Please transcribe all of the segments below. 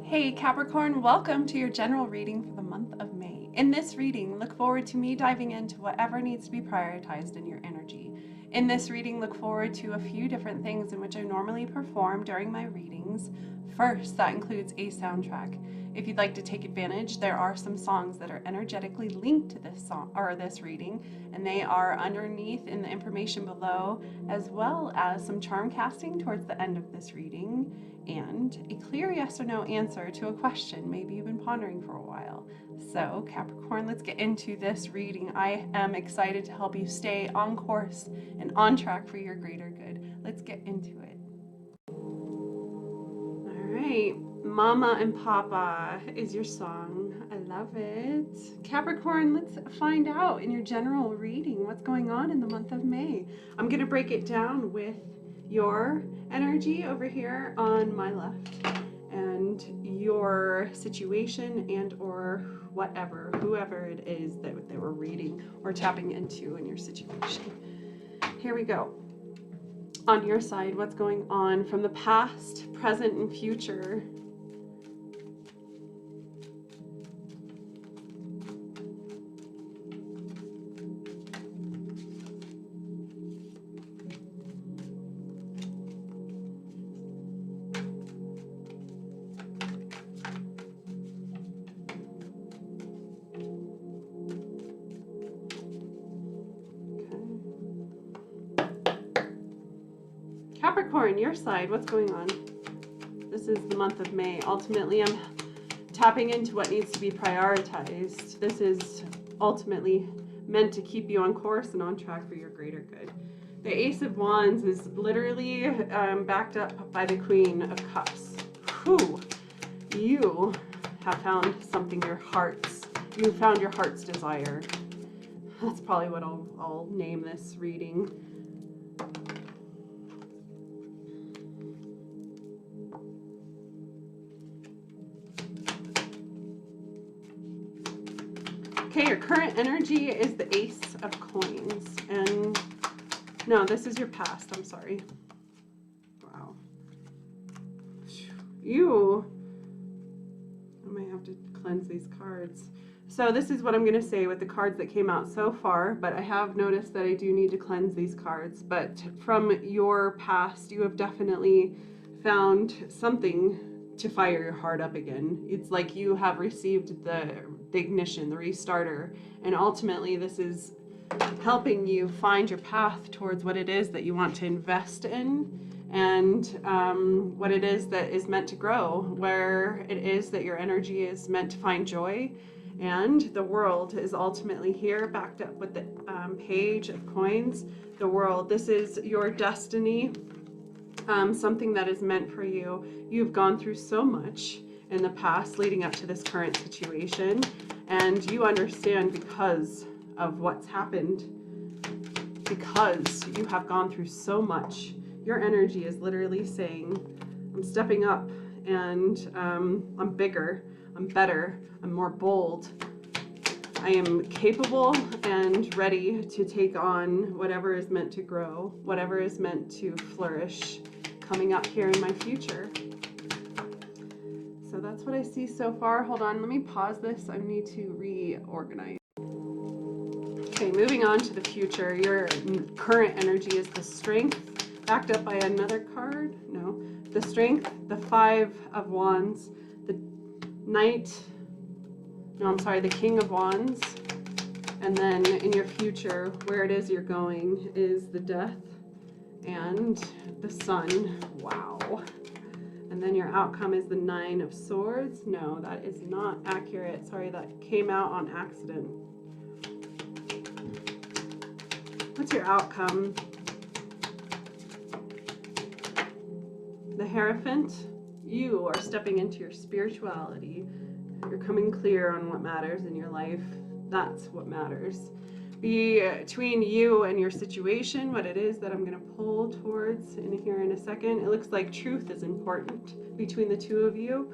Hey Capricorn, welcome to your general reading for the month of May. In this reading, look forward to me diving into whatever needs to be prioritized in your energy. In this reading, look forward to a few different things in which I normally perform during my readings. First, that includes a soundtrack. If you'd like to take advantage, there are some songs that are energetically linked to this song or this reading, and they are underneath in the information below, as well as some charm casting towards the end of this reading, and a clear yes or no answer to a question maybe you've been pondering for a while. So Capricorn, let's get into this reading. I am excited to help you stay on course and on track for your greater good. Let's get into it. All right, Mama and Papa is your song. I love it. Capricorn, let's find out in your general reading what's going on in the month of May. I'm going to break it down with your energy over here on my left and your situation and or whoever it is that they were reading or tapping into in your situation. Here we go. On your side, what's going on from the past, present, and future? Capricorn, your side, what's going on? This is the month of May. Ultimately, I'm tapping into what needs to be prioritized. This is ultimately meant to keep you on course and on track for your greater good. The Ace of Wands is literally backed up by the Queen of Cups. Whew. You have found something you found your heart's desire. That's probably what I'll name this reading. Okay, your current energy is the Ace of Coins. And no, this is your past. I'm sorry. Wow. I might have to cleanse these cards. So this is what I'm going to say with the cards that came out so far, but I have noticed that I do need to cleanse these cards. But from your past, you have definitely found something to fire your heart up again. It's like you have received the ignition, the restarter, and ultimately this is helping you find your path towards what it is that you want to invest in, and what it is that is meant to grow, where it is that your energy is meant to find joy. And the World is ultimately here, backed up with the Page of Coins. The World, this is your destiny, something that is meant for you. You've gone through so much in the past leading up to this current situation, and you understand because of what's happened, because you have gone through so much. Your energy is literally saying, I'm stepping up, and I'm bigger, I'm better, I'm more bold. I am capable and ready to take on whatever is meant to grow, whatever is meant to flourish coming up here in my future. So that's what I see so far. Hold on, let me pause this. I need to reorganize. Okay, moving on to the future. Your current energy is the Strength, backed up by another card. No, the Strength, the Five of Wands, the Knight, no, I'm sorry, the King of Wands. And then in your future, where it is you're going is the Death and the Sun. Wow. And then your outcome is the Nine of Swords. No, that is not accurate. Sorry, that came out on accident. What's your outcome? The Hierophant. You are stepping into your spirituality. You're coming clear on what matters in your life. That's what matters. Between you and your situation, what it is that I'm going to pull towards in here in a second, it looks like truth is important between the two of you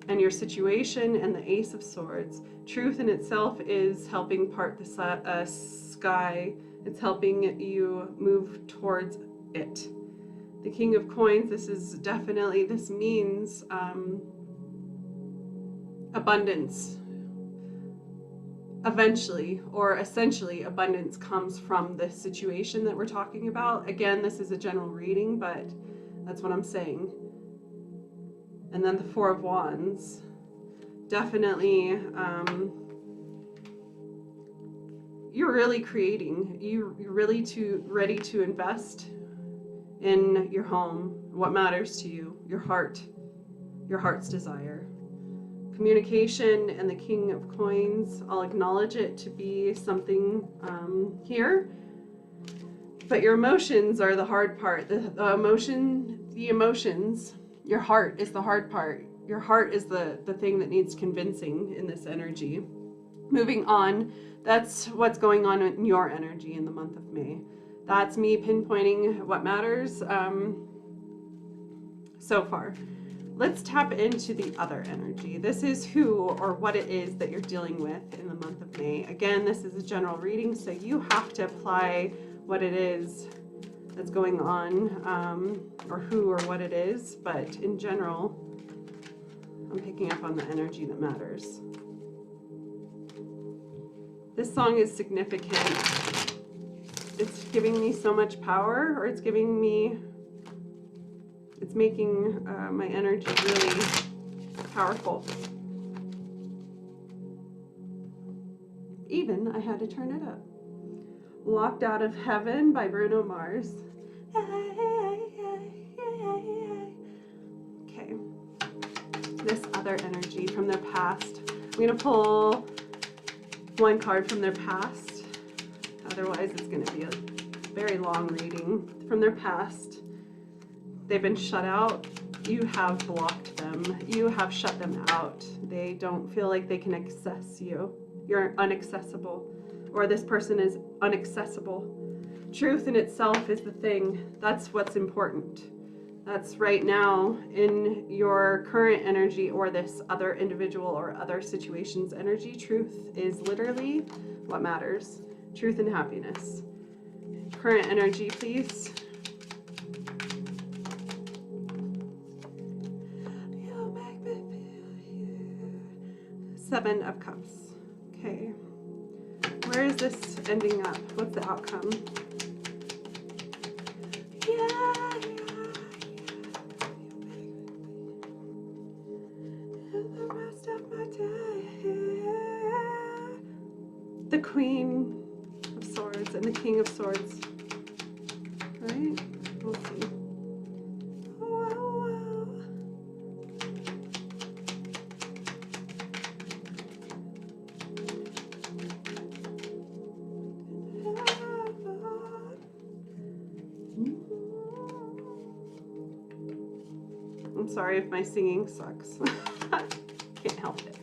and your situation and the Ace of Swords. Truth in itself is helping part the sky. It's helping you move towards it. The King of Coins, this means abundance eventually, or essentially abundance comes from this situation that we're talking about. Again, this is a general reading, but that's what I'm saying. And then the Four of Wands, definitely you're really creating, you're really ready to invest in your home, what matters to you, your heart's desire. Communication and the King of Coins, I'll acknowledge it to be something here, but your emotions are the hard part. The emotions, your heart is the hard part. Your heart is the thing that needs convincing in this energy. Moving on, that's what's going on in your energy in the month of May. That's me pinpointing what matters so far. Let's tap into the other energy. This is who or what it is that you're dealing with in the month of May. Again, this is a general reading, so you have to apply what it is that's going on, or who or what it is. But in general, I'm picking up on the energy that matters. This song is significant. It's giving me so much power, or it's making my energy really powerful. Even I had to turn it up. Locked Out of Heaven by Bruno Mars. Okay. This other energy from their past. I'm going to pull one card from their past. Otherwise, it's going to be a very long reading. From their past, they've been shut out. You have blocked them. You have shut them out. They don't feel like they can access you. You're inaccessible, or this person is inaccessible. Truth in itself is the thing. That's what's important. That's right now in your current energy, or this other individual or other situation's energy. Truth is literally what matters. Truth and happiness. Current energy, please. You make me feel you. Seven of Cups. Okay. Where is this ending up? What's the outcome? The rest of my day. The Queen of Swords and the King of Swords. Right? We'll see. I'm sorry if my singing sucks. Can't help it.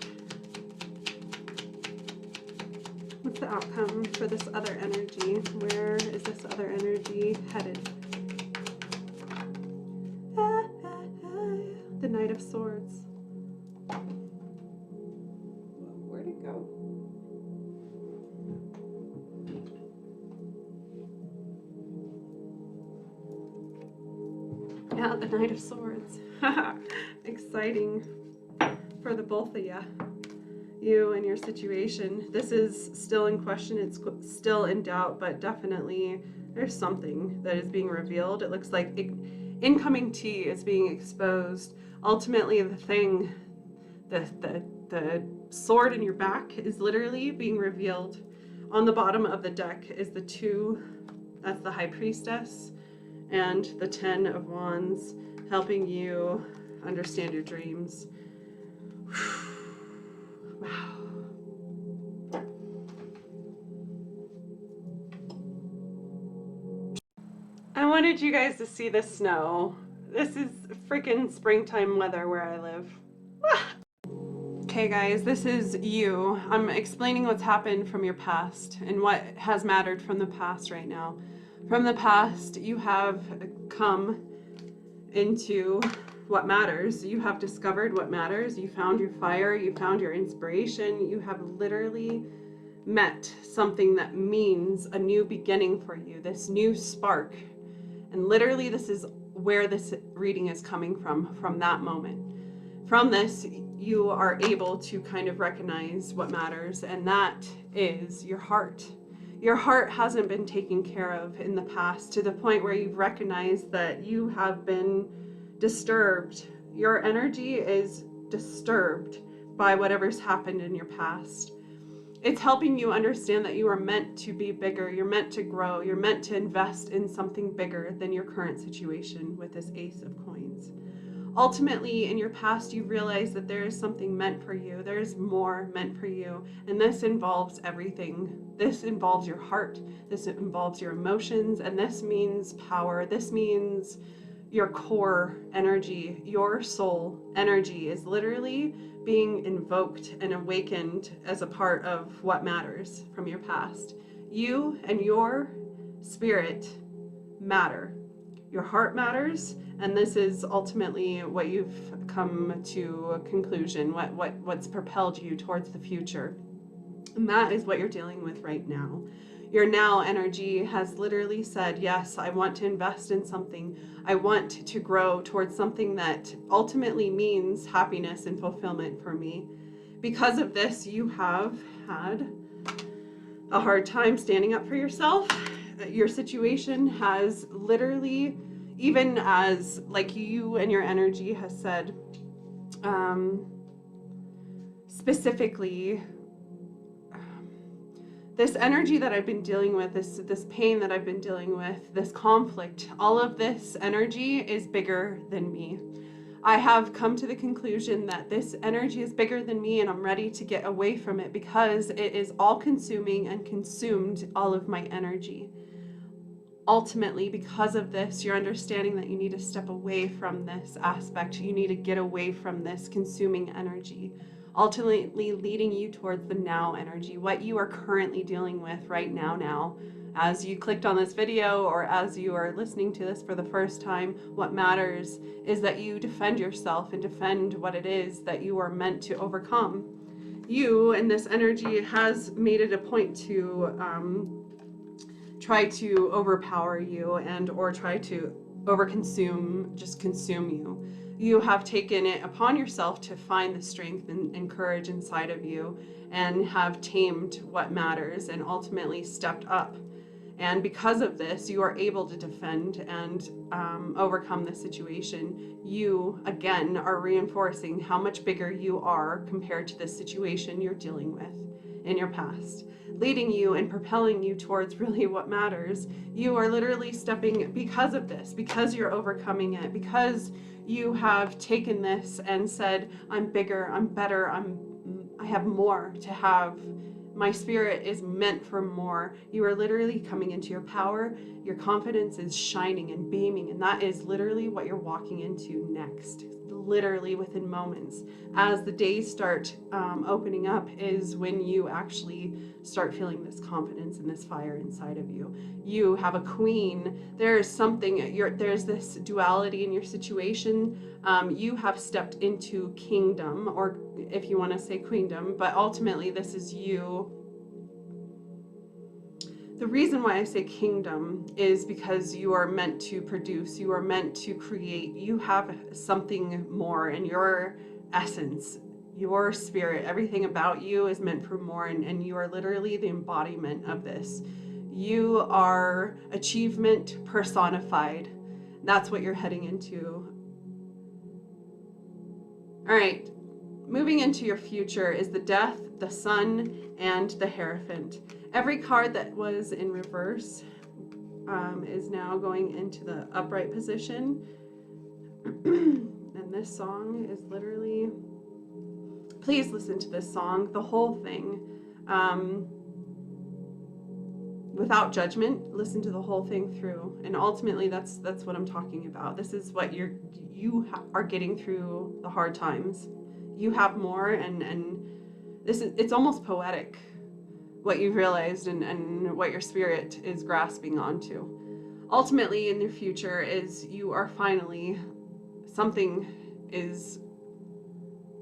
What's the outcome for this other energy? Where is this other energy headed? The Knight of Swords. Where'd it go? Yeah, the Knight of Swords. Exciting for the both of you. You and your situation. This is still in question. It's still in doubt, but definitely there's something that is being revealed. It looks like incoming tea is being exposed. Ultimately, the thing, the sword in your back is literally being revealed. On the bottom of the deck is the two. That's the High Priestess and the Ten of Wands, helping you understand your dreams. Wow. I wanted you guys to see the snow. This is freaking springtime weather where I live. Okay guys, this is you. I'm explaining what's happened from your past and what has mattered from the past right now. From the past, you have come into what matters. You have discovered what matters. You found your fire. You found your inspiration. You have literally met something that means a new beginning for you, this new spark. And literally this is where this reading is coming from that moment. From this, you are able to kind of recognize what matters, and that is your heart. Your heart hasn't been taken care of in the past to the point where you've recognized that you have been disturbed. Your energy is disturbed by whatever's happened in your past. It's helping you understand that you are meant to be bigger. You're meant to grow. You're meant to invest in something bigger than your current situation with this Ace of Coins. Ultimately, in your past, you realize that there is something meant for you. There is more meant for you. And this involves everything. This involves your heart. This involves your emotions. And this means power. This means your core energy, your soul energy is literally being invoked and awakened as a part of what matters from your past. You and your spirit matter. Your heart matters, and this is ultimately what you've come to a conclusion, what's propelled you towards the future. And that is what you're dealing with right now. Your now energy has literally said, yes, I want to invest in something. I want to grow towards something that ultimately means happiness and fulfillment for me. Because of this, you have had a hard time standing up for yourself. Your situation has literally, even as like you and your energy has said, specifically, this energy that I've been dealing with, this pain that I've been dealing with, this conflict, all of this energy is bigger than me. I have come to the conclusion that this energy is bigger than me, and I'm ready to get away from it because it is all consuming and consumed all of my energy. Ultimately, because of this, you're understanding that you need to step away from this aspect. You need to get away from this consuming energy, ultimately leading you towards the now energy, what you are currently dealing with right now. As you clicked on this video or as you are listening to this for the first time, what matters is that you defend yourself and defend what it is that you are meant to overcome. You and this energy has made it a point to try to overpower you and or try to overconsume, just consume you. You have taken it upon yourself to find the strength and courage inside of you and have tamed what matters and ultimately stepped up. And because of this, you are able to defend and overcome the situation. You, again, are reinforcing how much bigger you are compared to the situation you're dealing with in your past, leading you and propelling you towards really what matters. You are literally stepping, because of this, because you're overcoming it, because you have taken this and said, I'm bigger, I'm better, I have more to have. My spirit is meant for more. You are literally coming into your power. Your confidence is shining and beaming, and that is literally what you're walking into next. Literally within moments. As the days start opening up is when you actually start feeling this confidence and this fire inside of you. You have a queen. There's something, there's this duality in your situation. You have stepped into kingdom, or if you want to say queendom, but ultimately this is you. The reason why I say kingdom is because you are meant to produce, you are meant to create, you have something more in your essence, your spirit, everything about you is meant for more, and you are literally the embodiment of this. You are achievement personified. That's what you're heading into. All right, moving into your future is the Death, the Sun, and the Hierophant. Every card that was in reverse is now going into the upright position. And this song is literally, please listen to this song, the whole thing. Without judgment, listen to the whole thing through. And ultimately, that's what I'm talking about. This is what you are getting through the hard times. You have more, and it's almost poetic, what you've realized and what your spirit is grasping onto. Ultimately, in your future is you are finally, something is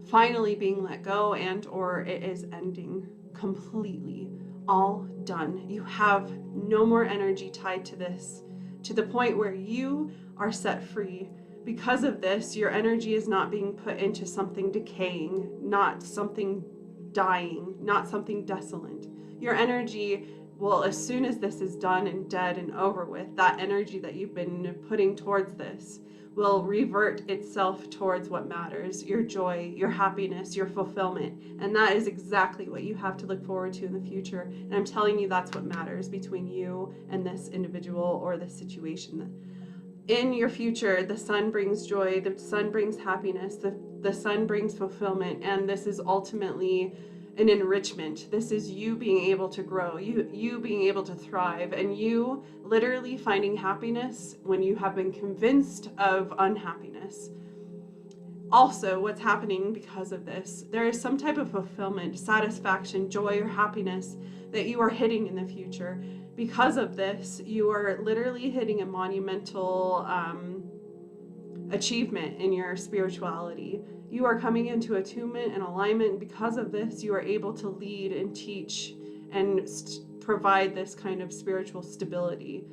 finally being let go, and or it is ending completely, all done. You have no more energy tied to this, to the point where you are set free Because of this, your energy is not being put into something decaying, not something dying, not something desolate. Your energy will, as soon as this is done and dead and over with, that energy that you've been putting towards this will revert itself towards what matters, your joy, your happiness, your fulfillment. And that is exactly what you have to look forward to in the future. And I'm telling you, that's what matters between you and this individual or this situation. In your future, the sun brings joy, the sun brings happiness, the sun brings fulfillment, and this is ultimately an enrichment. This is you being able to grow, you being able to thrive, and you literally finding happiness when you have been convinced of unhappiness. Also, what's happening because of this, there is some type of fulfillment, satisfaction, joy, or happiness that you are hitting in the future. Because of this, you are literally hitting a monumental achievement in your spirituality. You are coming into attunement and alignment. Because of this, you are able to lead and teach and provide this kind of spiritual stability.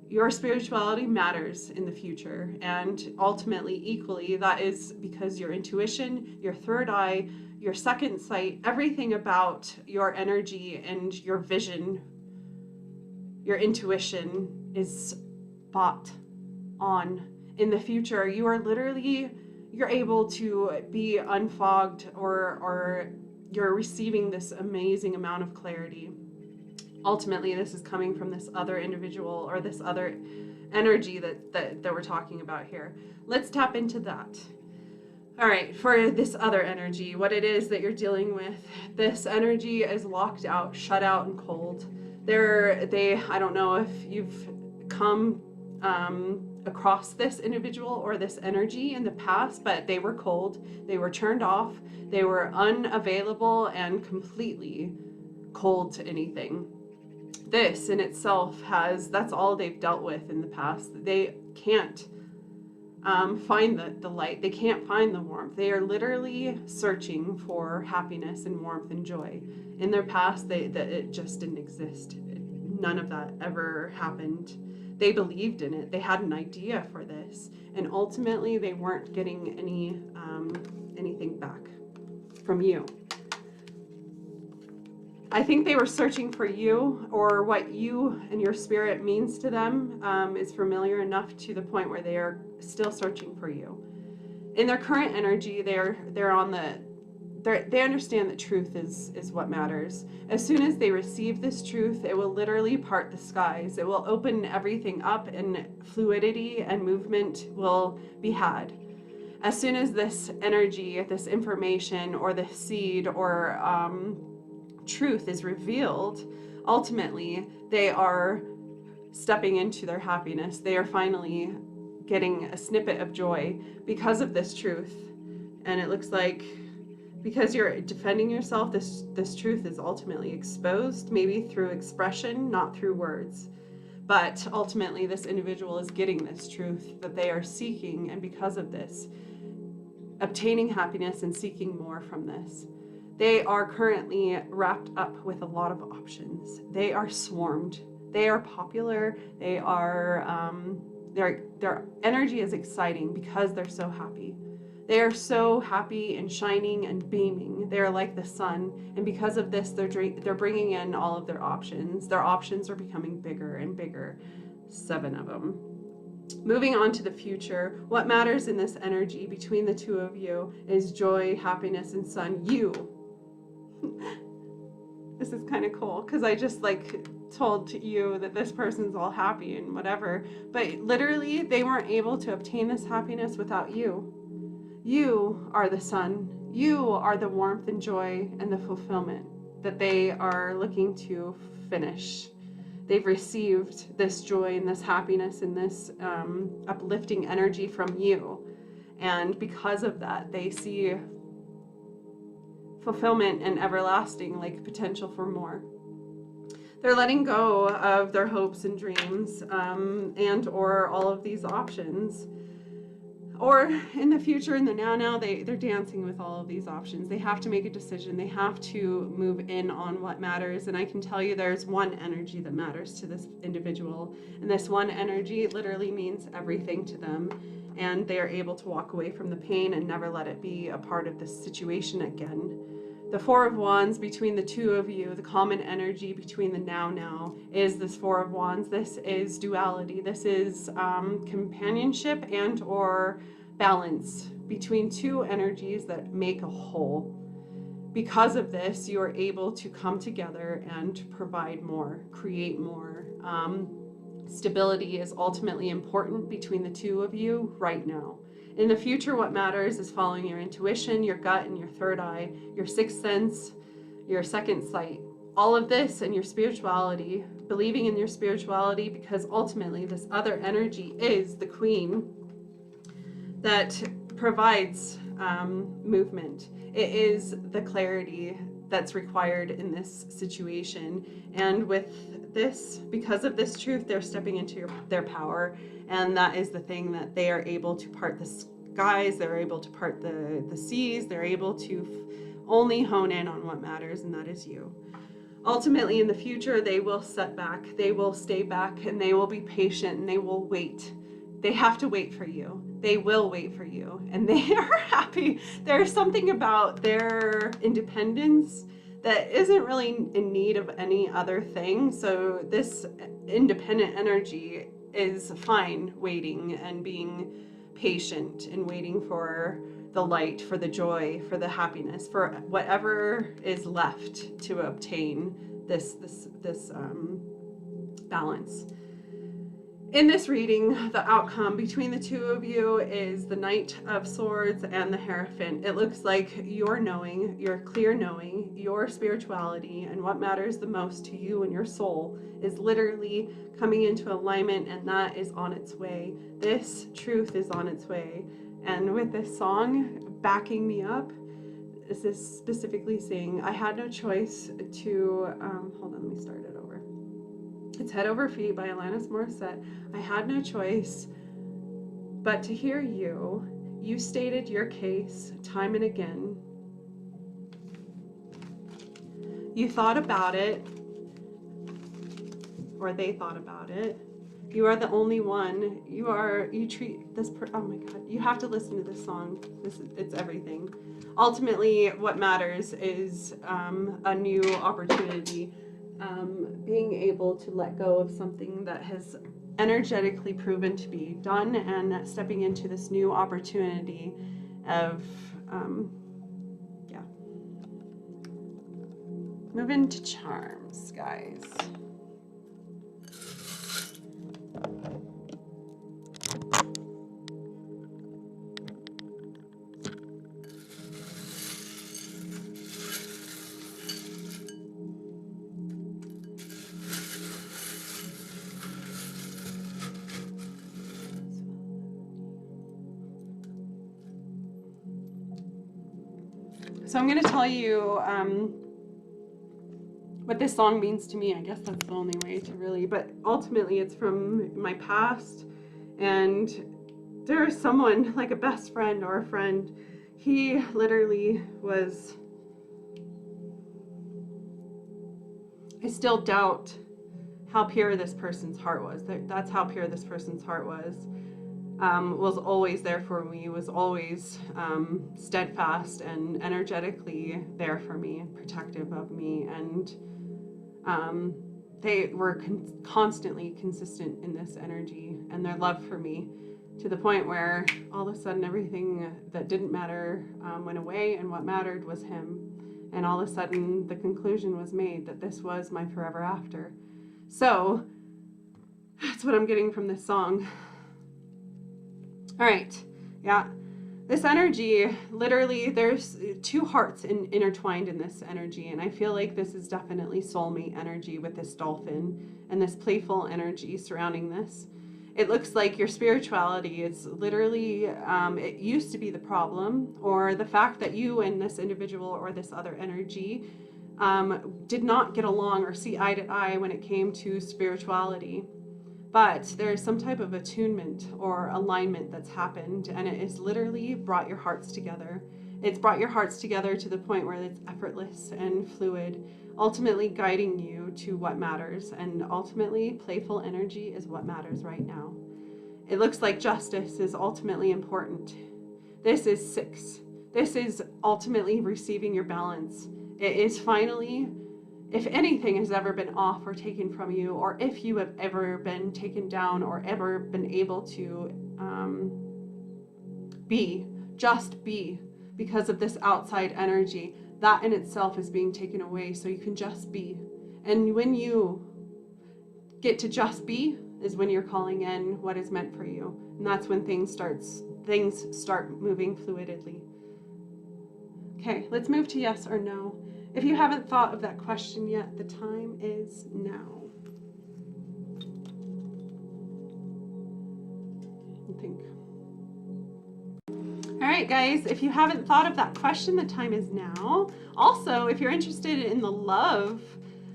Your spirituality matters in the future, and ultimately, equally, that is because your intuition, your third eye, your second sight, everything about your energy and your vision, your intuition is spot on. In the future, you are literally, you're able to be unfogged, or you're receiving this amazing amount of clarity. Ultimately, this is coming from this other individual or this other energy that we're talking about here. Let's tap into that. All right, for this other energy, what it is that you're dealing with, this energy is locked out, shut out, and cold. I don't know if you've come across this individual or this energy in the past, but they were cold, they were turned off, they were unavailable and completely cold to anything. This in itself that's all they've dealt with in the past. They can't find the light. They can't find the warmth. They are literally searching for happiness and warmth and joy. In their past, it just didn't exist. None of that ever happened. They believed in it. They had an idea for this, and ultimately, they weren't getting anything back from you. I think they were searching for you, or what you and your spirit means to them is familiar enough to the point where they are still searching for you. In their current energy, they understand that truth is what matters. As soon as they receive this truth, it will literally part the skies. It will open everything up, and fluidity and movement will be had. As soon as this energy, this information, or the seed, or truth is revealed, ultimately they are stepping into their happiness. They are finally getting a snippet of joy because of this truth. And it looks like because you're defending yourself, this truth is ultimately exposed, maybe through expression, not through words. But ultimately this individual is getting this truth that they are seeking, and because of this, obtaining happiness and seeking more from this. They are currently wrapped up with a lot of options. They are swarmed. They are popular. They are, their energy is exciting because they're so happy. They are so happy and shining and beaming. They are like the sun. And because of this, they're bringing in all of their options. Their options are becoming bigger and bigger. 7 of them. Moving on to the future, what matters in this energy between the two of you is joy, happiness, and sun. You. This is kind of cool because I just told you that this person's all happy and whatever, but literally they weren't able to obtain this happiness without you. You are the sun. You are the warmth and joy and the fulfillment that they are looking to finish. They've received this joy and this happiness and this uplifting energy from you, and because of that they see fulfillment and everlasting potential for more. They're letting go of their hopes and dreams and or all of these options. Or in the future, in the now, they're dancing with all of these options. They have to make a decision. They have to move in on what matters. And I can tell you there's one energy that matters to this individual. And this one energy literally means everything to them. and they are able to walk away from the pain and never let it be a part of this situation again. The Four of Wands between the two of you, the common energy between the now is this Four of Wands. This is duality. This is companionship and or balance between two energies that make a whole. Because of this, you are able to come together and provide more, create more. Stability is ultimately important between the two of you right now. In the future, what matters is following your intuition, your gut, and your third eye, your sixth sense, your second sight. All of this and your spirituality, believing in your spirituality, because ultimately this other energy is the queen that provides movement. It is the clarity that's required in this situation. And with this, because of this truth, they're stepping into their power. And that is the thing that they are able to part the skies, they're able to part the seas, they're able to only hone in on what matters, and that is you. Ultimately, in the future, they will set back, they will stay back, and they will be patient, and they will wait. They have to wait for you. They will wait for you, and they are happy. There's something about their independence that isn't really in need of any other thing. So this independent energy is fine waiting and being patient and waiting for the light, for the joy, for the happiness, for whatever is left to obtain this balance. In this reading, the outcome between the two of you is the Knight of Swords and the Hierophant. It looks like your knowing, your clear knowing, your spirituality, and what matters the most to you and your soul is literally coming into alignment, and that is on its way. This truth is on its way. And with this song backing me up, this is specifically saying, I had no choice to, hold on, let me start it over. It's Head Over Feet by Alanis Morissette. I had no choice but to hear you. You stated your case time and again. You thought about it, or they thought about it. You are the only one. You treat this oh my God, you have to listen to this song. It's everything. Ultimately, what matters is a new opportunity. Being able to let go of something that has energetically proven to be done, and stepping into this new opportunity of move into charms, guys. So I'm going to tell you what this song means to me. I guess that's the only way to really, but ultimately it's from my past, and there is someone like a best friend or a friend. He literally was, I still doubt how pure this person's heart was. That's how pure this person's heart was. Was always there for me, was always steadfast and energetically there for me and protective of me. And they were constantly consistent in this energy and their love for me, to the point where all of a sudden everything that didn't matter went away, and what mattered was him. And all of a sudden the conclusion was made that this was my forever after. So that's what I'm getting from this song. All right, yeah, this energy, literally there's two hearts intertwined in this energy, and I feel like this is definitely soulmate energy with this dolphin and this playful energy surrounding this. It looks like your spirituality is literally, it used to be the problem, or the fact that you and this individual or this other energy did not get along or see eye to eye when it came to spirituality. But there is some type of attunement or alignment that's happened, and it has literally brought your hearts together. It's brought your hearts together to the point where it's effortless and fluid, ultimately guiding you to what matters. And ultimately, playful energy is what matters right now. It looks like justice is ultimately important. This is 6. This is ultimately receiving your balance. It is finally, if anything has ever been off or taken from you, or if you have ever been taken down or ever been able to just be, because of this outside energy, that in itself is being taken away so you can just be. And when you get to just be is when you're calling in what is meant for you. And that's when things start moving fluidly. Okay, let's move to yes or no. If you haven't thought of that question yet, the time is now. I think. All right, guys, if you haven't thought of that question, the time is now. Also, if you're interested in the love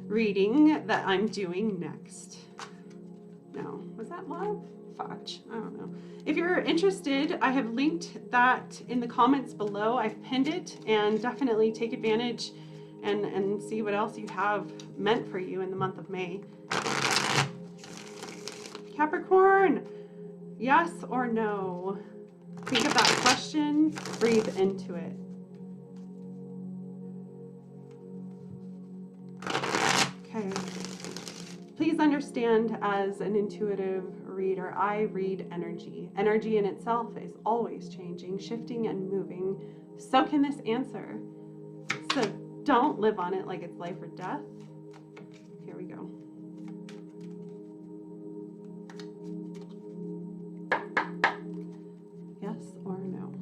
reading that I'm doing next. No, was that love? Fudge, I don't know. If you're interested, I have linked that in the comments below. I've pinned it, and definitely take advantage and see what else you have meant for you in the month of May. Capricorn, yes or no? Think of that question, breathe into it. Okay. Please understand, as an intuitive reader, I read energy. Energy in itself is always changing, shifting, and moving. So can this answer. So don't live on it like it's life or death. Here we go. Yes or no?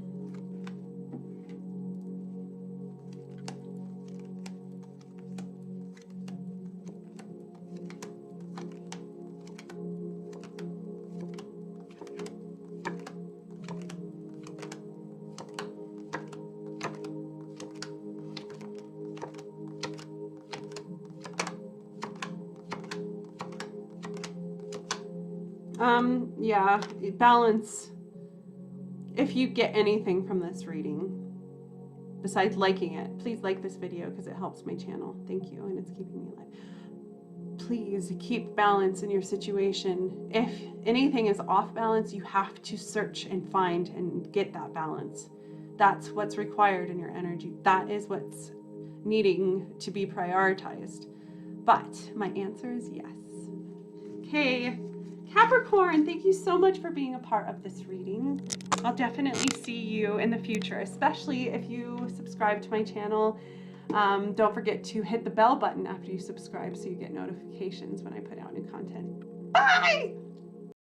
Yeah, balance. If you get anything from this reading, besides liking it, please like this video because it helps my channel. Thank you, and it's keeping me alive. Please keep balance in your situation. If anything is off balance, you have to search and find and get that balance. That's what's required in your energy. That is what's needing to be prioritized. But my answer is yes. Okay. Capricorn, thank you so much for being a part of this reading. I'll definitely see you in the future, especially if you subscribe to my channel. Don't forget to hit the bell button after you subscribe so you get notifications when I put out new content. Bye!